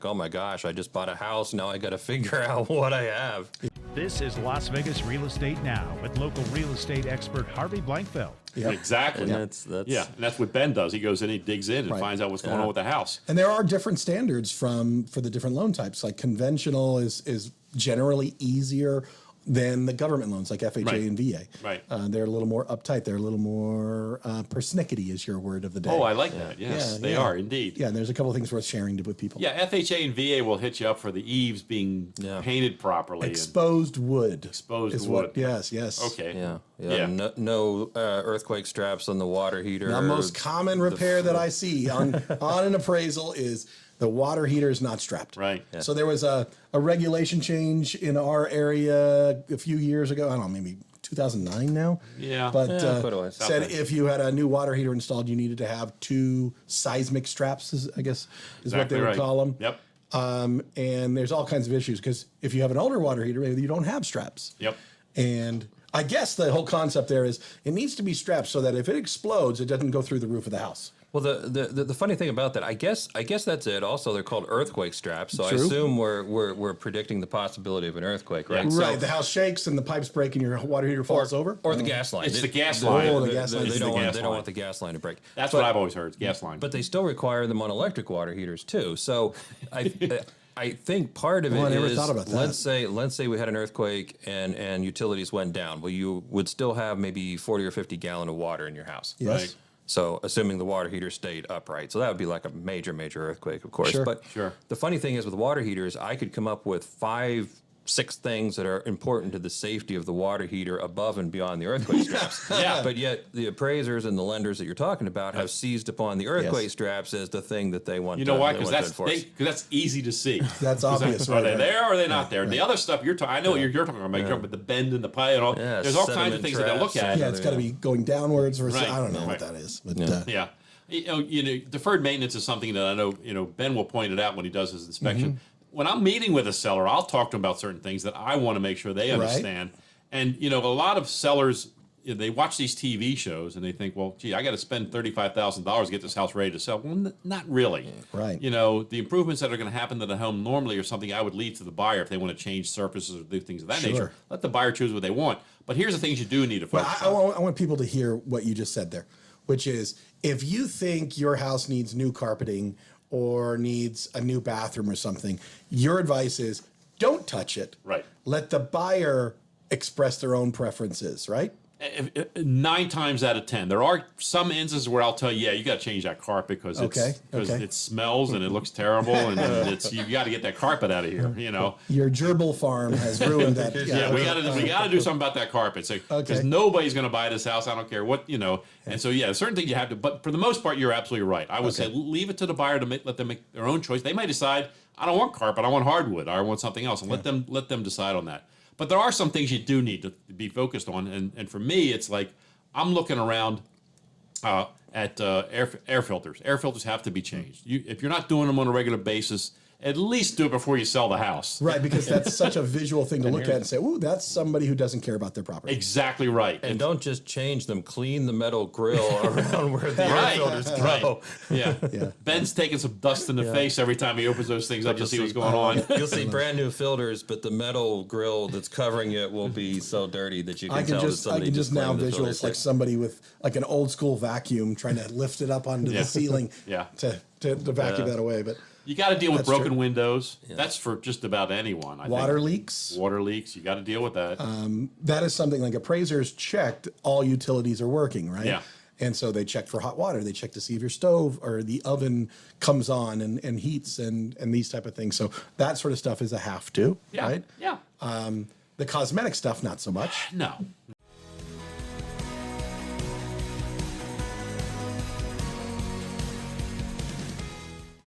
oh my gosh, I just bought a house. Now I got to figure out what I have. This is Las Vegas Real Estate Now with local real estate expert Harvey Blankfeld. Yep. Exactly. And that's And that's what Ben does. He goes in, he digs in, and finds out what's going on with the house. And there are different standards for the different loan types. Like conventional is generally easier than the government loans, like FHA and VA. Right. They're a little more uptight. They're a little more persnickety, is your word of the day. Oh, I like that. Yes, they are indeed. Yeah, and there's a couple of things worth sharing with people. Yeah, FHA and VA will hit you up for the eaves being painted properly. Exposed wood. Exposed is wood. What, yes. Okay. Yeah. No earthquake straps on the water heater. The most common repair that I see on an appraisal is the water heater is not strapped. Right. Yeah. So there was a regulation change in our area a few years ago. I don't know, maybe 2009 now. Yeah. But quite a ways. said if you had a new water heater installed, you needed to have 2 seismic straps, is what they would call them. Yep. And there's all kinds of issues because if you have an older water heater, maybe you don't have straps. Yep. And I guess the whole concept there is it needs to be strapped so that if it explodes, it doesn't go through the roof of the house. Well, the funny thing about that, I guess that's it. Also, they're called earthquake straps, so True. I assume we're predicting the possibility of an earthquake, right? Yeah. Right, the house shakes and the pipes break and your water heater falls over. Or the gas line. It's the gas line. Oh, the gas line. They don't gas line. want the gas line to break. That's what I've always heard. It's gas line. But they still require them on electric water heaters too. So I think part of it I never is thought about that. let's say we had an earthquake and utilities went down. Well, you would still have maybe 40 or 50 gallon of water in your house. Yes. Right. So assuming the water heater stayed upright. So that would be like a major earthquake, of course. Sure. But the funny thing is with water heaters, I could come up with 5-6 things that are important to the safety of the water heater above and beyond the earthquake straps. Yeah. But yet the appraisers and the lenders that you're talking about have seized upon the earthquake Yes. straps as the thing that they want You know why? they Because want to enforce. that's easy to see. That's obvious, Are right? they right. there or are they not there? The other stuff you're talking, I know what you're talking about. You're talking about the bend in the pipe and all. Yeah, There's all kinds sediment of things that they look traps. at. Yeah, it's got to be going downwards versus Right. I don't know what Right. that is. But Yeah. You know, deferred maintenance is something that I know, Ben will point it out when he does his inspection. When I'm meeting with a seller, I'll talk to them about certain things that I want to make sure they understand. And, a lot of sellers, they watch these TV shows and they think, well, gee, I got to spend $35,000 to get this house ready to sell. Well, not really. Right. The improvements that are going to happen to the home normally are something I would leave to the buyer if they want to change surfaces or do things of that nature. Let the buyer choose what they want. But here's the things you do need to focus on. I want people to hear what you just said there, which is if you think your house needs new carpeting or needs a new bathroom or something, your advice is don't touch it. Right. Let the buyer express their own preferences, right? 9 times out of 10, there are some instances where I'll tell you, you got to change that carpet because it smells and it looks terrible, and you got to get that carpet out of here. Your gerbil farm has ruined that. We got to do something about that carpet, because nobody's going to buy this house. I don't care what And so certain things you have to. But for the most part, you're absolutely right. I would say leave it to the buyer to let them make their own choice. They may decide, I don't want carpet, I want hardwood, or I want something else, and let them decide on that. But there are some things you do need to be focused on, and for me, it's like I'm looking around at air filters. Air filters have to be changed. If you're not doing them on a regular basis, at least do it before you sell the house. Right, because that's such a visual thing to look at and say, ooh, that's somebody who doesn't care about their property. Exactly right. And don't just change them. Clean the metal grill around where the air filters go. Yeah. Ben's taking some dust in the face every time he opens those things up to see what's going on. You'll see brand new filters, but the metal grill that's covering it will be so dirty that you can tell that somebody I can just now cleaned the visualize filters. like somebody with like an old school vacuum trying to lift it up onto the ceiling to vacuum that away. But you got to deal with broken true. windows. That's for just about anyone. I water think. leaks. Water leaks. You got to deal with that. That is something like appraisers checked all utilities are working, right? Yeah. And so they check for hot water. They check to see if your stove or the oven comes on and heats and these type of things. So that sort of stuff is a have to, right? Yeah. The cosmetic stuff, not so much. No.